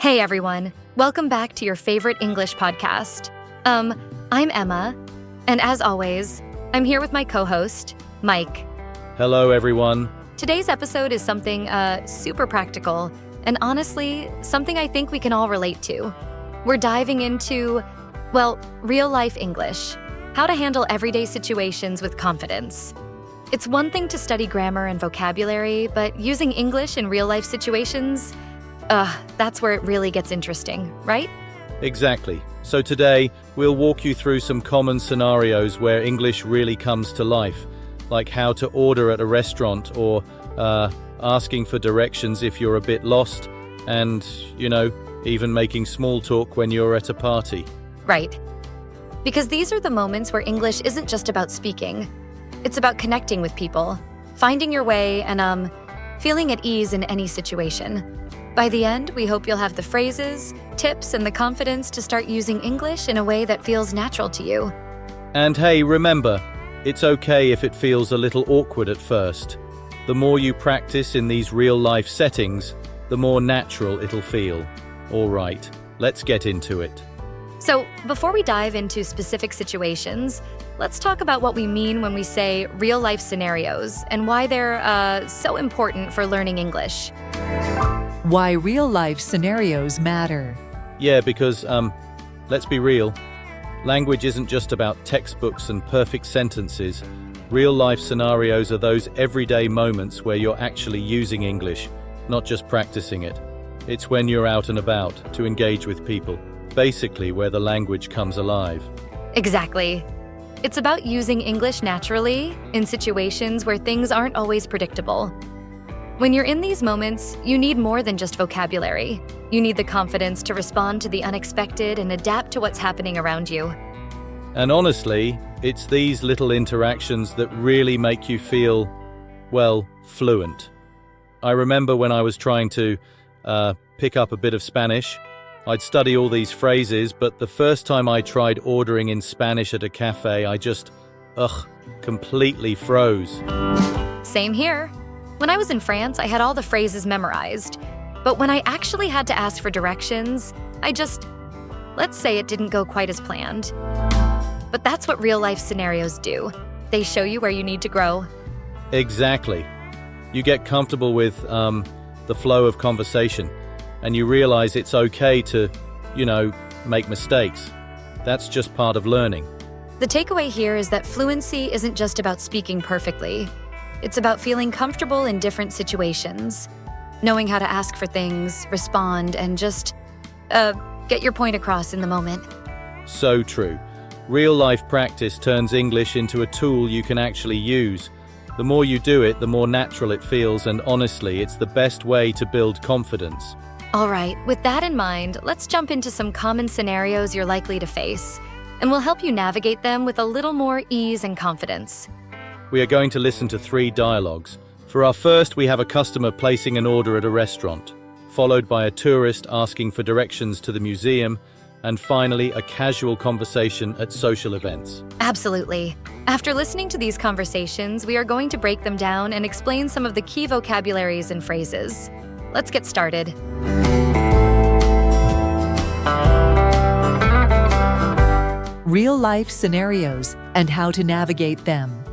Hey everyone, welcome back to your favorite English podcast. I'm Emma, and as always, I'm here with my co-host, Mike. Hello everyone. Today's episode is something super practical, and honestly, something I think we can all relate to. We're diving into, real-life English, how to handle everyday situations with confidence. It's one thing to study grammar and vocabulary, but using English in real-life situations, that's where it really gets interesting, right? Exactly. So today, we'll walk you through some common scenarios where English really comes to life, like how to order at a restaurant or asking for directions if you're a bit lost, and, even making small talk when you're at a party. Right. Because these are the moments where English isn't just about speaking. It's about connecting with people, finding your way, and feeling at ease in any situation. By the end, we hope you'll have the phrases, tips, and the confidence to start using English in a way that feels natural to you. And hey, remember, it's okay if it feels a little awkward at first. The more you practice in these real-life settings, the more natural it'll feel. All right, let's get into it. So, before we dive into specific situations, let's talk about what we mean when we say real-life scenarios and why they're so important for learning English. Why real-life scenarios matter. Yeah, because, let's be real. Language isn't just about textbooks and perfect sentences. Real-life scenarios are those everyday moments where you're actually using English, not just practicing it. It's when you're out and about to engage with people, basically where the language comes alive. Exactly. It's about using English naturally in situations where things aren't always predictable. When you're in these moments, you need more than just vocabulary. You need the confidence to respond to the unexpected and adapt to what's happening around you. And honestly, it's these little interactions that really make you feel, fluent. I remember when I was trying to pick up a bit of Spanish. I'd study all these phrases, but the first time I tried ordering in Spanish at a cafe, I just, completely froze. Same here. When I was in France, I had all the phrases memorized. But when I actually had to ask for directions, let's say it didn't go quite as planned. But that's what real-life scenarios do. They show you where you need to grow. Exactly. You get comfortable with the flow of conversation, and you realize it's okay to, make mistakes. That's just part of learning. The takeaway here is that fluency isn't just about speaking perfectly. It's about feeling comfortable in different situations, knowing how to ask for things, respond, and just get your point across in the moment. So true. Real-life practice turns English into a tool you can actually use. The more you do it, the more natural it feels, and honestly, it's the best way to build confidence. All right, with that in mind, let's jump into some common scenarios you're likely to face, and we'll help you navigate them with a little more ease and confidence. We are going to listen to 3 dialogues. For our first, we have a customer placing an order at a restaurant, followed by a tourist asking for directions to the museum, and finally, a casual conversation at social events. Absolutely. After listening to these conversations, we are going to break them down and explain some of the key vocabularies and phrases. Let's get started. Real-life scenarios and how to navigate them.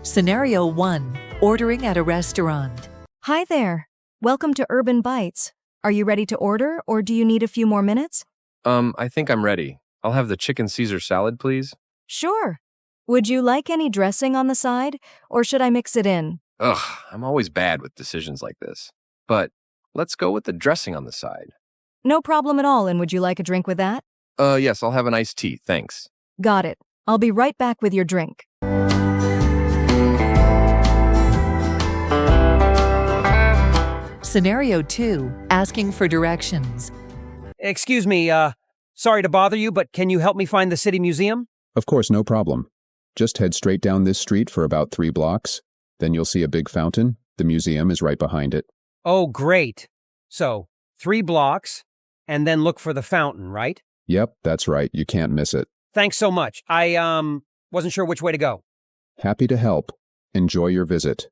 Scenario 1. Ordering at a restaurant. Hi there. Welcome to Urban Bites. Are you ready to order, or do you need a few more minutes? I think I'm ready. I'll have the chicken Caesar salad, please. Sure. Would you like any dressing on the side, or should I mix it in? I'm always bad with decisions like this. But let's go with the dressing on the side. No problem at all, and would you like a drink with that? Yes, I'll have an iced tea, thanks. Got it. I'll be right back with your drink. Scenario 2. Asking for directions. Excuse me, sorry to bother you, but can you help me find the City Museum? Of course, no problem. Just head straight down this street for about 3 blocks. Then you'll see a big fountain. The museum is right behind it. Oh, great. So, 3 blocks, and then look for the fountain, right? Yep, that's right. You can't miss it. Thanks so much. I, wasn't sure which way to go. Happy to help. Enjoy your visit.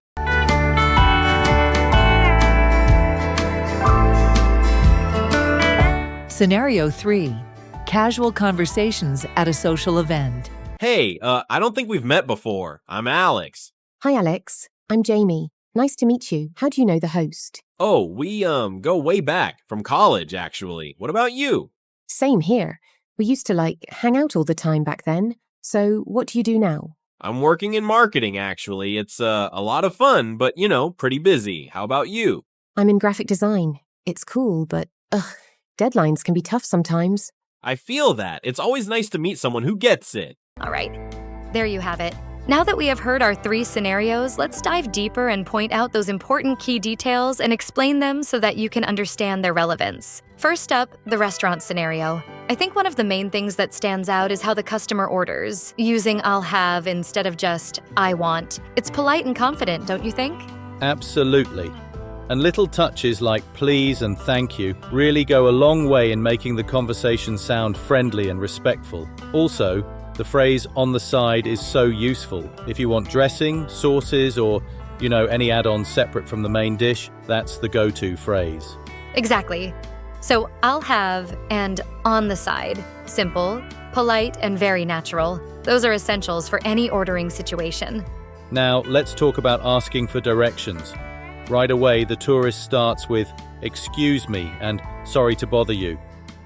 Scenario 3. Casual conversations at a social event. Hey, I don't think we've met before. I'm Alex. Hi, Alex. I'm Jamie. Nice to meet you. How do you know the host? Oh, we, go way back, from college, actually. What about you? Same here. We used to, hang out all the time back then. So, what do you do now? I'm working in marketing, actually. It's, a lot of fun, but, pretty busy. How about you? I'm in graphic design. It's cool, but, deadlines can be tough sometimes. I feel that. It's always nice to meet someone who gets it. All right, there you have it. Now that we have heard our 3 scenarios, let's dive deeper and point out those important key details and explain them so that you can understand their relevance. First up, the restaurant scenario. I think one of the main things that stands out is how the customer orders, using I'll have instead of just I want. It's polite and confident, don't you think? Absolutely. And little touches like please and thank you really go a long way in making the conversation sound friendly and respectful. Also, the phrase on the side is so useful. If you want dressing, sauces, or, any add-ons separate from the main dish, that's the go-to phrase. Exactly. So I'll have and on the side. Simple, polite, and very natural. Those are essentials for any ordering situation. Now, let's talk about asking for directions. Right away, the tourist starts with, excuse me, and sorry to bother you.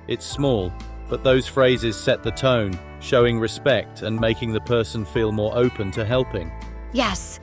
It's small, but those phrases set the tone, showing respect and making the person feel more open to helping. Yes.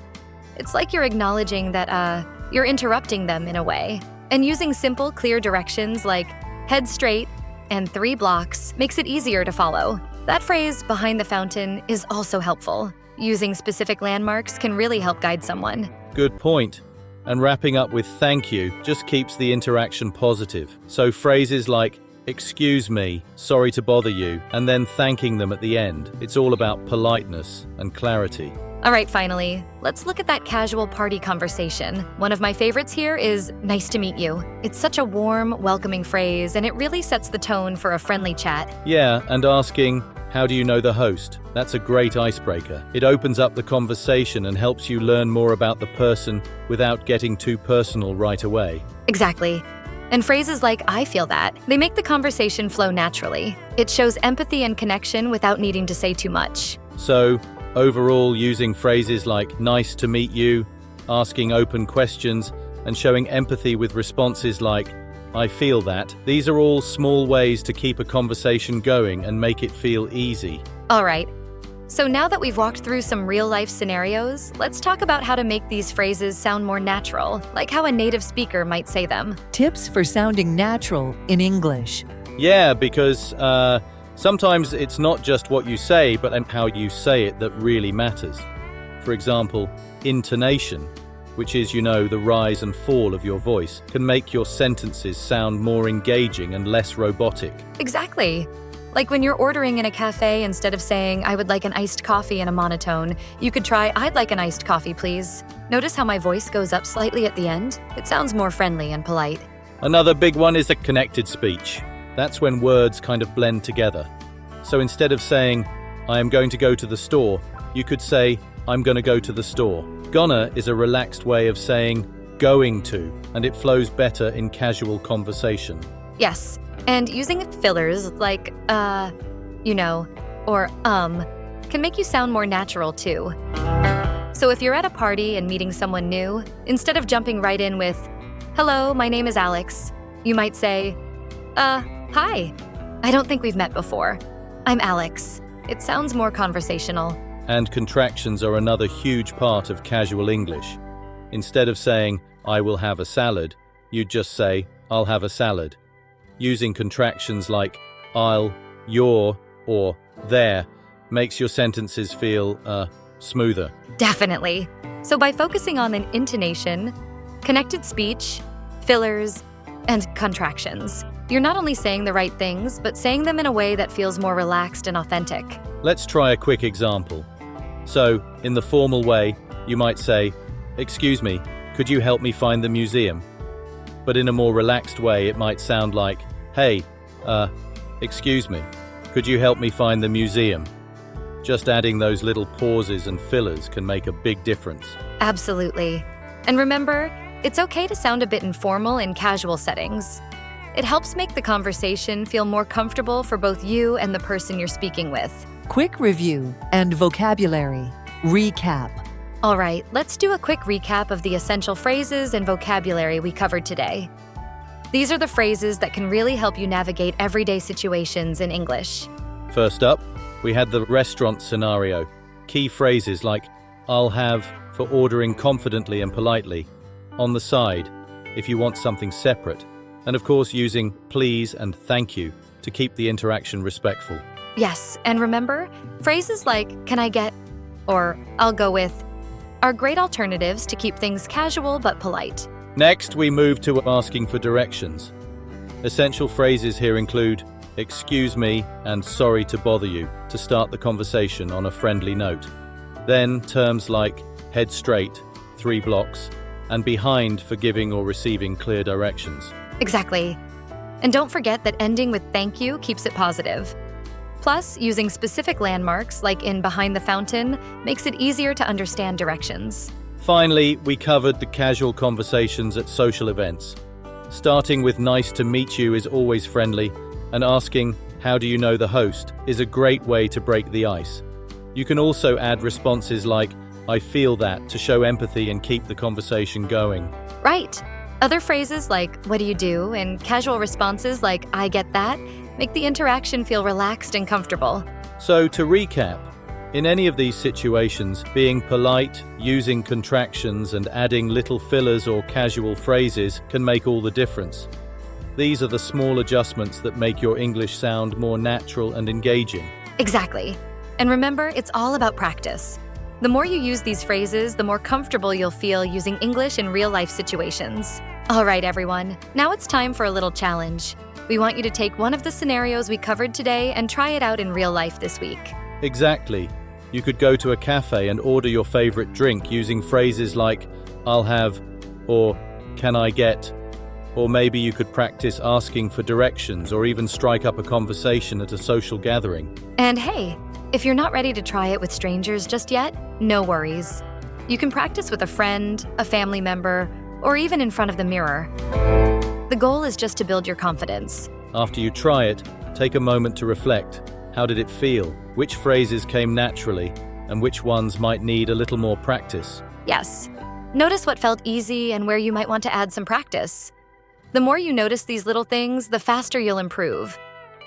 It's like you're acknowledging that, you're interrupting them in a way. And using simple, clear directions like head straight and 3 blocks makes it easier to follow. That phrase, behind the fountain, is also helpful. Using specific landmarks can really help guide someone. Good point. And wrapping up with thank you just keeps the interaction positive. So phrases like, excuse me, sorry to bother you, and then thanking them at the end. It's all about politeness and clarity. All right, finally, let's look at that casual party conversation. One of my favorites here is nice to meet you. It's such a warm, welcoming phrase, and it really sets the tone for a friendly chat. Yeah, and asking, how do you know the host? That's a great icebreaker. It opens up the conversation and helps you learn more about the person without getting too personal right away. Exactly. And phrases like I feel that, they make the conversation flow naturally. It shows empathy and connection without needing to say too much. So, overall, using phrases like nice to meet you, asking open questions, and showing empathy with responses like I feel that, these are all small ways to keep a conversation going and make it feel easy. All right. So now that we've walked through some real-life scenarios, let's talk about how to make these phrases sound more natural, like how a native speaker might say them. Tips for sounding natural in English. Yeah, because sometimes it's not just what you say, but how you say it that really matters. For example, intonation, which is, the rise and fall of your voice, can make your sentences sound more engaging and less robotic. Exactly. Like when you're ordering in a cafe, instead of saying, I would like an iced coffee in a monotone, you could try, I'd like an iced coffee, please. Notice how my voice goes up slightly at the end? It sounds more friendly and polite. Another big one is a connected speech. That's when words kind of blend together. So instead of saying, I am going to go to the store, you could say, I'm going to go to the store. Gonna is a relaxed way of saying going to, and it flows better in casual conversation. Yes, and using fillers like, or can make you sound more natural too. So if you're at a party and meeting someone new, instead of jumping right in with, hello, my name is Alex, you might say, hi, I don't think we've met before. I'm Alex. It sounds more conversational. And contractions are another huge part of casual English. Instead of saying, I will have a salad, you'd just say, I'll have a salad. Using contractions like I'll, your, or there makes your sentences feel, smoother. Definitely. So by focusing on an intonation, connected speech, fillers, and contractions, you're not only saying the right things, but saying them in a way that feels more relaxed and authentic. Let's try a quick example. So, in the formal way, you might say, excuse me, could you help me find the museum? But in a more relaxed way, it might sound like, hey, excuse me, could you help me find the museum? Just adding those little pauses and fillers can make a big difference. Absolutely. And remember, it's okay to sound a bit informal in casual settings. it helps make the conversation feel more comfortable for both you and the person you're speaking with. Quick review and vocabulary. Recap. All right, let's do a quick recap of the essential phrases and vocabulary we covered today. These are the phrases that can really help you navigate everyday situations in English. First up, we had the restaurant scenario. Key phrases like "I'll have" for ordering confidently and politely, "on the side" if you want something separate, and of course using "please" and "thank you" to keep the interaction respectful. Yes, and remember, phrases like "can I get" or "I'll go with" are great alternatives to keep things casual but polite. Next, we move to asking for directions. Essential phrases here include "excuse me" and "sorry to bother you" to start the conversation on a friendly note. Then terms like "head straight," 3 blocks, and "behind" for giving or receiving clear directions. Exactly. And don't forget that ending with "thank you" keeps it positive. Plus, using specific landmarks, like in "behind the fountain," makes it easier to understand directions. Finally, we covered the casual conversations at social events. Starting with "nice to meet you" is always friendly, and asking "how do you know the host" is a great way to break the ice. You can also add responses like "I feel that" to show empathy and keep the conversation going. Right. Other phrases like "what do you do?" and casual responses like "I get that" make the interaction feel relaxed and comfortable. So to recap, in any of these situations, being polite, using contractions, and adding little fillers or casual phrases can make all the difference. These are the small adjustments that make your English sound more natural and engaging. Exactly. And remember, it's all about practice. The more you use these phrases, the more comfortable you'll feel using English in real-life situations. All right, everyone. Now it's time for a little challenge. We want you to take one of the scenarios we covered today and try it out in real life this week. Exactly. You could go to a cafe and order your favorite drink using phrases like "I'll have" or "can I get?" Or maybe you could practice asking for directions or even strike up a conversation at a social gathering. And hey, if you're not ready to try it with strangers just yet, no worries. You can practice with a friend, a family member, or even in front of the mirror. The goal is just to build your confidence. After you try it, take a moment to reflect. How did it feel? Which phrases came naturally? And which ones might need a little more practice? Yes. Notice what felt easy and where you might want to add some practice. The more you notice these little things, the faster you'll improve.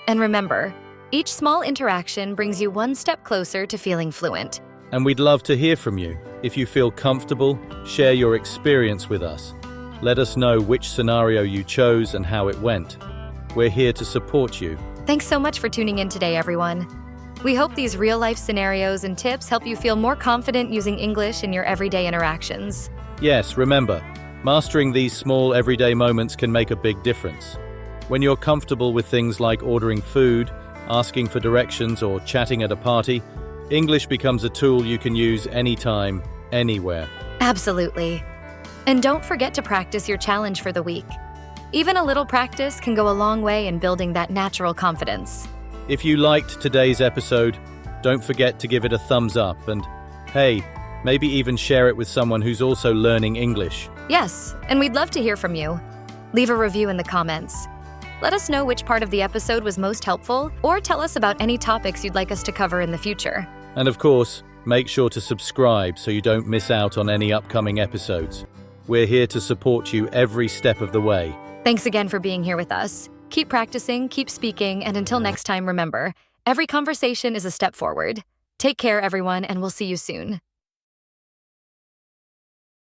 And remember, each small interaction brings you one step closer to feeling fluent. And we'd love to hear from you. If you feel comfortable, share your experience with us. Let us know which scenario you chose and how it went. We're here to support you. Thanks so much for tuning in today, everyone. We hope these real-life scenarios and tips help you feel more confident using English in your everyday interactions. Yes, remember, mastering these small everyday moments can make a big difference. When you're comfortable with things like ordering food, asking for directions, or chatting at a party, English becomes a tool you can use anytime, anywhere. Absolutely. And don't forget to practice your challenge for the week. Even a little practice can go a long way in building that natural confidence. If you liked today's episode, don't forget to give it a thumbs up and, hey, maybe even share it with someone who's also learning English. Yes, and we'd love to hear from you. Leave a review in the comments. Let us know which part of the episode was most helpful, or tell us about any topics you'd like us to cover in the future. And of course, make sure to subscribe so you don't miss out on any upcoming episodes. We're here to support you every step of the way. Thanks again for being here with us. Keep practicing, keep speaking, and until next time, remember, every conversation is a step forward. Take care, everyone, and we'll see you soon.